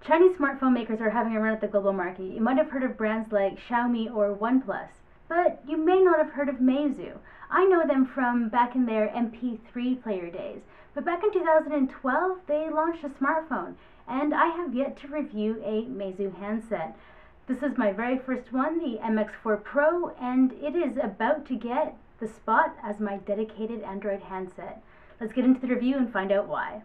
Chinese smartphone makers are having a run at the global market. You might have heard of brands like Xiaomi or OnePlus, but you may not have heard of Meizu. I know them from back in their MP3 player days, but back in 2012 they launched a smartphone, and I have yet to review a Meizu handset. This is my very first one, the MX4 Pro, and it is about to get the spot as my dedicated Android handset. Let's get into the review and find out why.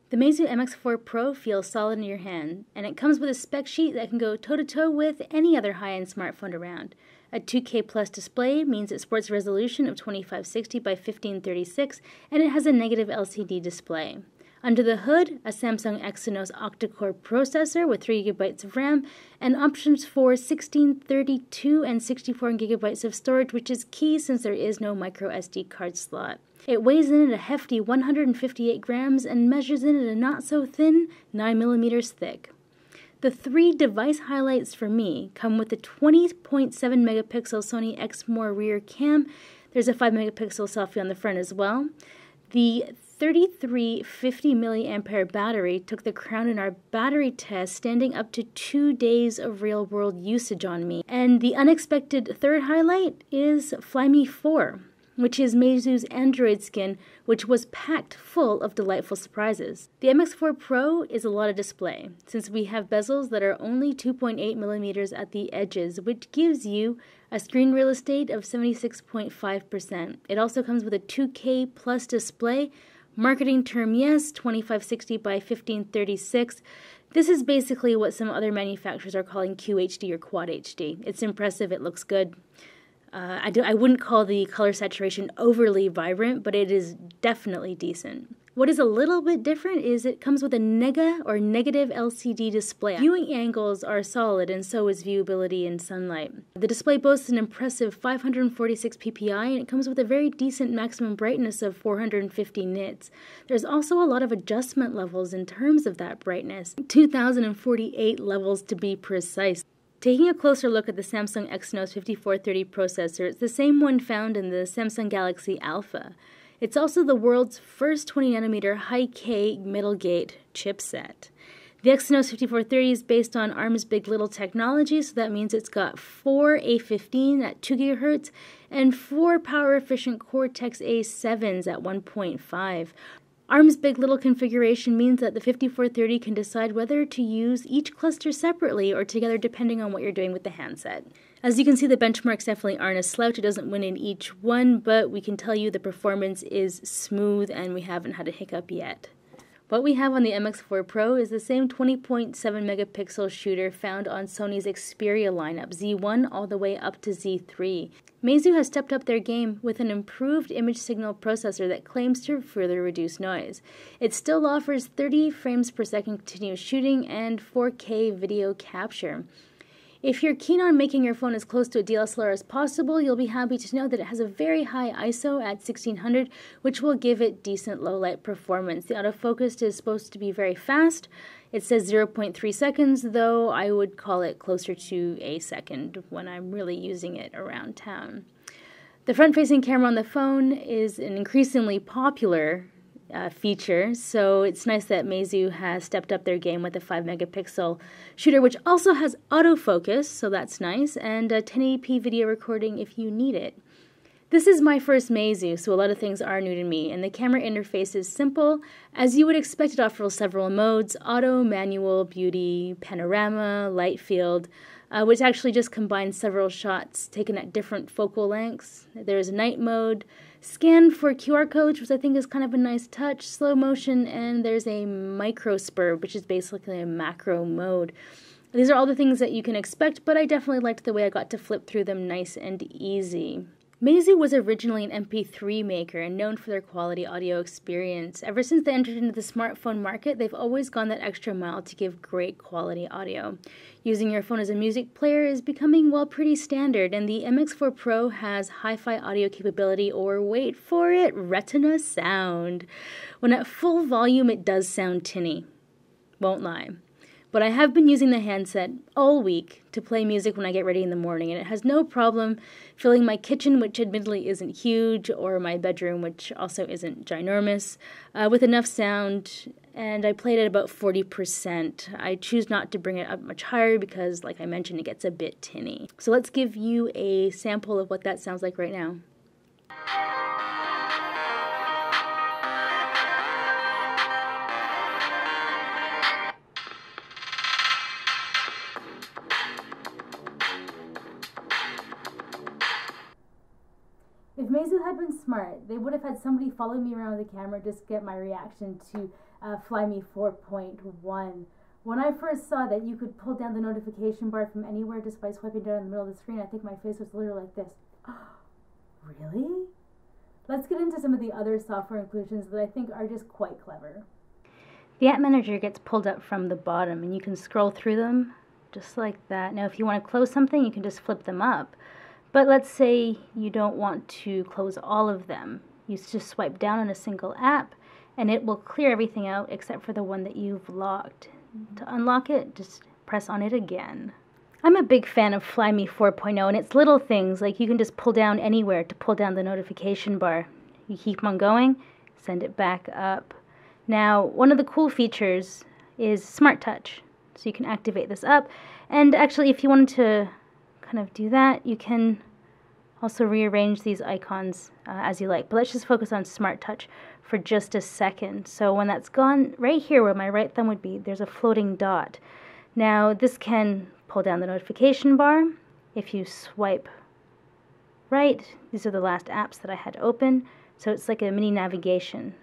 The Meizu MX4 Pro feels solid in your hand, and it comes with a spec sheet that can go toe-to-toe with any other high-end smartphone around. A 2K Plus display means it sports a resolution of 2560 by 1536, and it has a negative LCD display. Under the hood, a Samsung Exynos octa-core processor with 3GB of RAM and options for 16, 32, and 64GB of storage, which is key since there is no micro SD card slot. It weighs in at a hefty 158 grams and measures in at a not-so-thin 9mm thick. The three device highlights for me come with the 20.7 megapixel Sony Exmor rear cam. There's a 5 megapixel selfie on the front as well. The 3350 milliampere battery took the crown in our battery test, standing up to 2 days of real-world usage on me. And the unexpected third highlight is Flyme 4, which is Meizu's Android skin, which was packed full of delightful surprises. The MX4 Pro is a lot of display, since we have bezels that are only 2.8 millimeters at the edges, which gives you a screen real estate of 76.5%. It also comes with a 2K Plus display. Marketing term, yes, 2560 by 1536. This is basically what some other manufacturers are calling QHD or Quad HD. It's impressive, it looks good. I wouldn't call the color saturation overly vibrant, but it is definitely decent. What is a little bit different is it comes with a negative LCD display. Viewing angles are solid, and so is viewability in sunlight. The display boasts an impressive 546 ppi, and it comes with a very decent maximum brightness of 450 nits. There's also a lot of adjustment levels in terms of that brightness, 2048 levels to be precise. Taking a closer look at the Samsung Exynos 5430 processor, it's the same one found in the Samsung Galaxy Alpha. It's also the world's first 20nm high-K middle-gate chipset. The Exynos 5430 is based on ARM's Big Little technology, so that means it's got 4 A15 at 2 GHz and 4 power-efficient Cortex A7s at 1.5. ARM's Big Little configuration means that the 5430 can decide whether to use each cluster separately or together depending on what you're doing with the handset. As you can see, the benchmarks definitely aren't a slouch. It doesn't win in each one, but we can tell you the performance is smooth and we haven't had a hiccup yet. What we have on the MX4 Pro is the same 20.7 megapixel shooter found on Sony's Xperia lineup, Z1 all the way up to Z3. Meizu has stepped up their game with an improved image signal processor that claims to further reduce noise. It still offers 30 frames per second continuous shooting and 4K video capture. If you're keen on making your phone as close to a DSLR as possible, you'll be happy to know that it has a very high ISO at 1600, which will give it decent low-light performance. The autofocus is supposed to be very fast. It says 0.3 seconds, though I would call it closer to a second when I'm really using it around town. The front-facing camera on the phone is an increasingly popular feature, so it's nice that Meizu has stepped up their game with a 5 megapixel shooter, which also has autofocus, so that's nice, and a 1080p video recording if you need it. This is my first Meizu, so a lot of things are new to me, and the camera interface is simple. As you would expect, it offers several modes: auto, manual, beauty, panorama, light field, which actually just combines several shots taken at different focal lengths. There's night mode, scan for QR codes, which I think is kind of a nice touch, slow motion, and there's a micro spur, which is basically a macro mode. These are all the things that you can expect, but I definitely liked the way I got to flip through them nice and easy. Meizu was originally an MP3 maker and known for their quality audio experience. Ever since they entered into the smartphone market, they've always gone that extra mile to give great quality audio. Using your phone as a music player is becoming, well, pretty standard, and the MX4 Pro has hi-fi audio capability, or wait for it, Retina sound. When at full volume, it does sound tinny. Won't lie. But I have been using the handset all week to play music when I get ready in the morning, and it has no problem filling my kitchen, which admittedly isn't huge, or my bedroom, which also isn't ginormous, with enough sound, and I played at about 40%. I choose not to bring it up much higher because, like I mentioned, it gets a bit tinny. So let's give you a sample of what that sounds like right now. If Meizu had been smart, they would have had somebody follow me around with a camera just to get my reaction to Flyme 4.1. When I first saw that you could pull down the notification bar from anywhere just by swiping down in the middle of the screen, I think my face was literally like this. Really? Let's get into some of the other software inclusions that I think are just quite clever. The app manager gets pulled up from the bottom and you can scroll through them just like that. Now if you want to close something, you can just flip them up. But let's say you don't want to close all of them. You just swipe down on a single app and it will clear everything out except for the one that you've locked. To unlock it, just press on it again. I'm a big fan of Flyme 4.0 and it's little things like you can just pull down anywhere to pull down the notification bar. You keep on going, send it back up. Now, one of the cool features is Smart Touch. So you can activate this up, and actually if you wanted to kind of do that, you can also rearrange these icons as you like. But let's just focus on Smart Touch for just a second. So when that's gone, right here where my right thumb would be, there's a floating dot. Now this can pull down the notification bar. If you swipe right, these are the last apps that I had open. So it's like a mini navigation.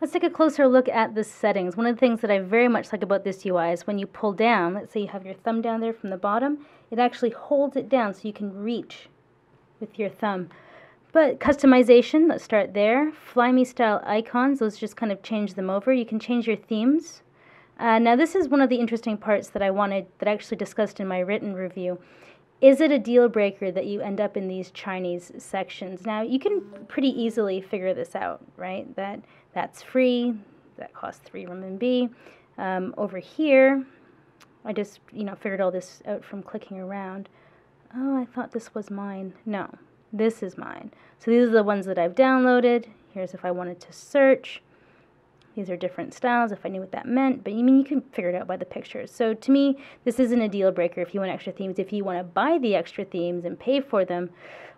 Let's take a closer look at the settings. One of the things that I very much like about this UI is when you pull down, let's say you have your thumb down there from the bottom, it actually holds it down so you can reach with your thumb. But customization, let's start there. Flyme style icons, those just kind of change them over. You can change your themes. Now this is one of the interesting parts that I actually discussed in my written review. Is it a deal breaker that you end up in these Chinese sections? Now you can pretty easily figure this out, right? That's free, that costs 3 RMB. Over here, I just, figured all this out from clicking around. Oh, I thought this was mine. No, this is mine. So these are the ones that I've downloaded. Here's if I wanted to search. These are different styles if I knew what that meant, but you can figure it out by the pictures. So to me, this isn't a deal breaker if you want extra themes. If you want to buy the extra themes and pay for them,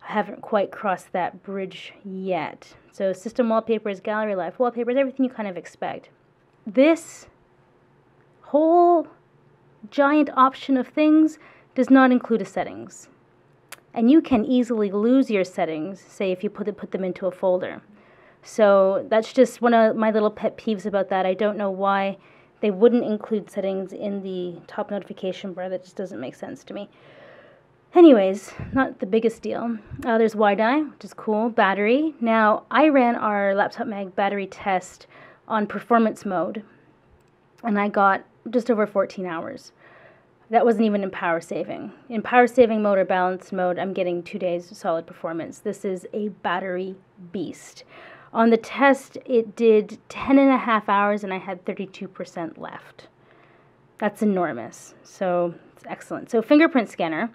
I haven't quite crossed that bridge yet. So system wallpapers, gallery life wallpapers, everything you kind of expect. This whole giant option of things does not include a settings. And you can easily lose your settings, say if you put them into a folder. So that's just one of my little pet peeves about that. I don't know why they wouldn't include settings in the top notification bar. That just doesn't make sense to me. Anyways, not the biggest deal. There's WiDi, which is cool. Battery. Now, I ran our Laptop Mag battery test on performance mode, and I got just over 14 hours. That wasn't even in power saving. In power saving mode or balanced mode, I'm getting 2 days solid performance. This is a battery beast. On the test, it did 10.5 hours, and I had 32% left. That's enormous. So it's excellent. So fingerprint scanner.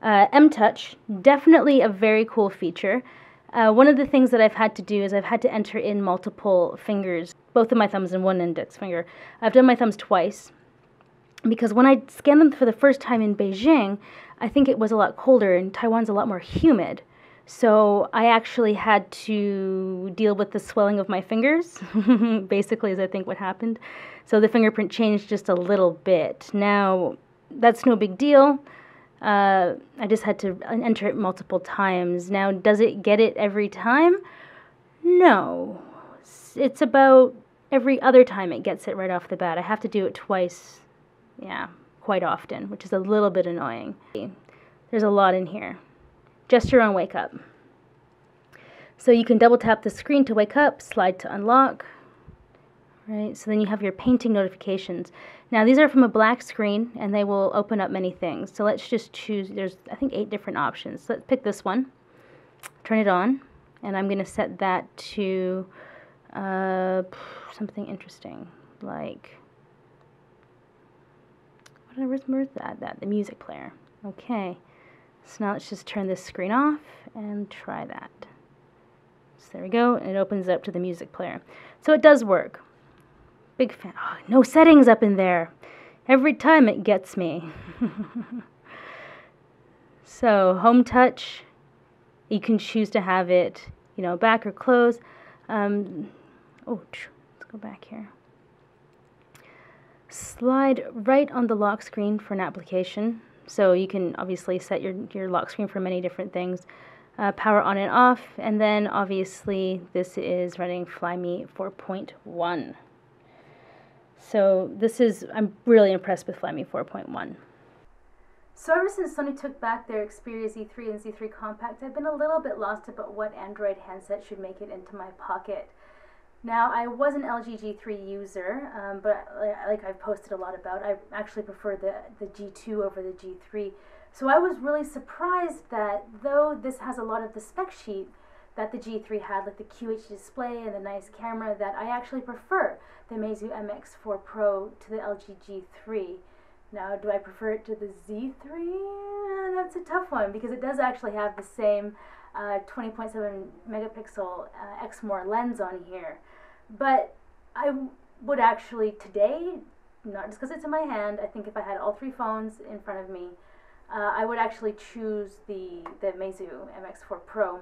mTouch, definitely a very cool feature. One of the things that I've had to do is I've had to enter in multiple fingers, both of my thumbs and one index finger. I've done my thumbs twice because when I scanned them for the first time in Beijing, I think it was a lot colder and Taiwan's a lot more humid. So I actually had to deal with the swelling of my fingers, basically is I think what happened. So the fingerprint changed just a little bit. Now, that's no big deal. I just had to enter it multiple times. Now, does it get it every time? No. It's about every other time it gets it right off the bat. I have to do it twice, quite often, which is a little bit annoying. There's a lot in here. Gesture on wake up. So you can double tap the screen to wake up, slide to unlock. Right, so then you have your painting notifications. Now these are from a black screen and they will open up many things. So let's just choose, there's I think 8 different options. So let's pick this one, turn it on, and I'm going to set that to something interesting like where's that? The music player. Okay. So now let's just turn this screen off and try that. So there we go, and it opens up to the music player. So it does work. Big fan. Oh, no settings up in there. Every time it gets me. So home touch, you can choose to have it, back or close. Let's go back here. Slide right on the lock screen for an application. So you can obviously set your lock screen for many different things. Power on and off, and then obviously this is running Flyme 4.1. So I'm really impressed with Flyme 4.1. So ever since Sony took back their Xperia Z3 and Z3 Compact, I've been a little bit lost about what Android handset should make it into my pocket. Now, I was an LG G3 user, but like I've posted a lot about, I actually prefer the G2 over the G3. So I was really surprised that though this has a lot of the spec sheet that the G3 had, like the QHD display and the nice camera, that I actually prefer the Meizu MX4 Pro to the LG G3. Now, do I prefer it to the Z3? That's a tough one, because it does actually have the same 20.7 megapixel Exmor lens on here. But I would actually today, not just because it's in my hand, I think if I had all three phones in front of me, I would actually choose the Meizu MX4 Pro,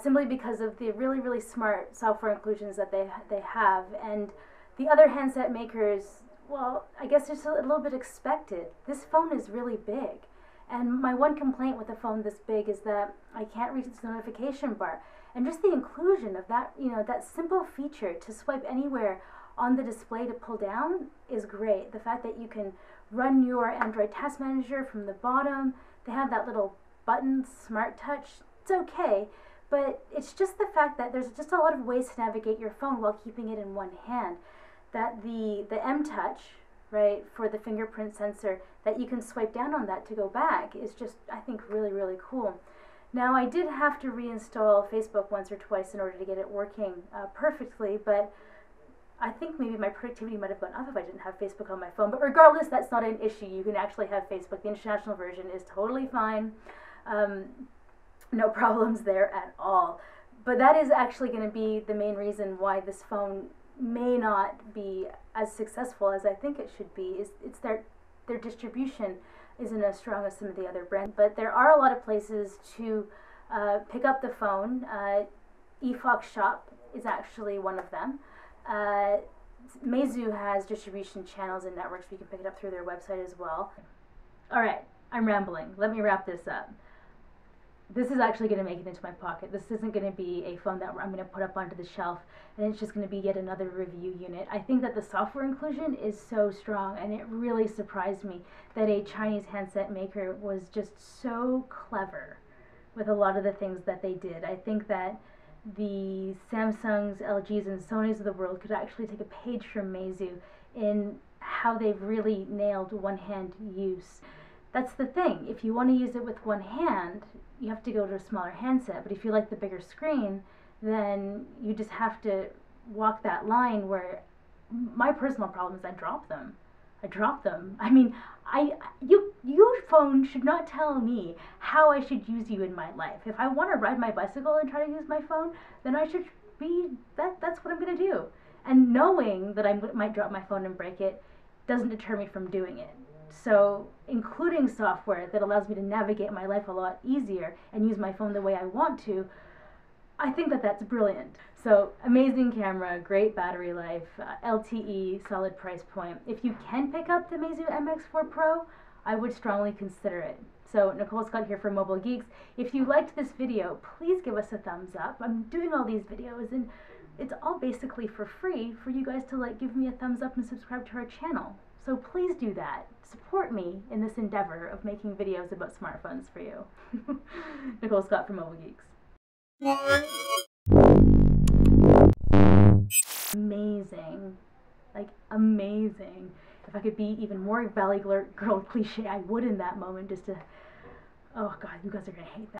simply because of the really, really smart software inclusions that they have. And the other handset makers, well, I guess it's a little bit expected. This phone is really big. And my one complaint with a phone this big is that I can't reach its notification bar. And just the inclusion of that, that simple feature to swipe anywhere on the display to pull down is great. The fact that you can run your Android Task Manager from the bottom, they have that little button, Smart Touch, it's okay. But it's just the fact that there's just a lot of ways to navigate your phone while keeping it in one hand. That the mTouch, right, for the fingerprint sensor, that you can swipe down on that to go back is just, I think, really, really cool. Now, I did have to reinstall Facebook once or twice in order to get it working perfectly, but I think maybe my productivity might have gone up if I didn't have Facebook on my phone. But regardless, that's not an issue. You can actually have Facebook. The international version is totally fine. No problems there at all. But that is actually going to be the main reason why this phone may not be as successful as I think it should be. It's their distribution isn't as strong as some of the other brands. But there are a lot of places to pick up the phone. eFox Shop is actually one of them. Meizu has distribution channels and networks. You can pick it up through their website as well. All right, I'm rambling. Let me wrap this up. This is actually going to make it into my pocket. This isn't going to be a phone that I'm going to put up onto the shelf and it's just going to be yet another review unit. I think that the software inclusion is so strong, and it really surprised me that a Chinese handset maker was just so clever with a lot of the things that they did. I think that the Samsungs, LGs, and Sonys of the world could actually take a page from Meizu in how they've really nailed one-hand use. That's the thing. If you want to use it with one hand, you have to go to a smaller handset. But if you like the bigger screen, then you just have to walk that line where my personal problem is I drop them. I mean, your phone should not tell me how I should use you in my life. If I want to ride my bicycle and try to use my phone, then I should be, that's what I'm going to do. And knowing that I might drop my phone and break it doesn't deter me from doing it. So including software that allows me to navigate my life a lot easier and use my phone the way I want to, I think that that's brilliant. So amazing camera, great battery life, LTE, solid price point. If you can pick up the Meizu MX4 Pro, I would strongly consider it. So Nicole Scott here for Mobile Geeks. If you liked this video, please give us a thumbs up. I'm doing all these videos and it's all basically for free for you guys to give me a thumbs up and subscribe to our channel. So please do that. Support me in this endeavor of making videos about smartphones for you. Nicole Scott for Mobile Geeks. Amazing. Amazing. If I could be even more Valley Girl cliche, I would in that moment just to, oh God, you guys are going to hate that.